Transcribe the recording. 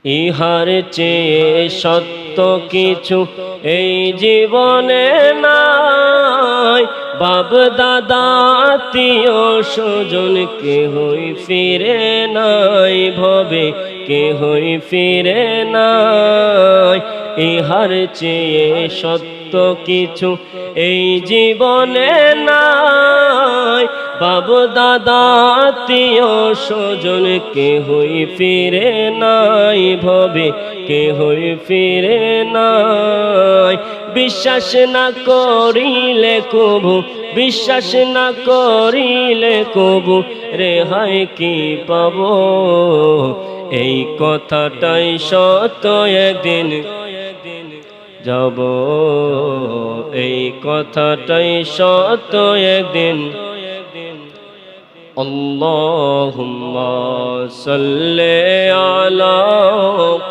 ইহার চেয়ে সত্য কিছু এই জীবনে নাই। বাপ দাদা আত্মীয় স্বজন কেহই ফিরে নাই, ভবে কেহই ফিরে নাই। ইহার চেয়ে সত্য কিছু এই জীবনে নাই। বাপ দাদা আত্মীয় স্বজন কেহই ফিরে নাই, ভবে কেহই ফিরে নাই। বিশ্বাস না করিলে কবু, বিশ্বাস না করিলে কবু রেহাই কি পাব? এই কথাটাই সত্য একদিন যাব, এই কথাটাই সত্য একদিন। আল্লাহুম্মা সাল্লি আলা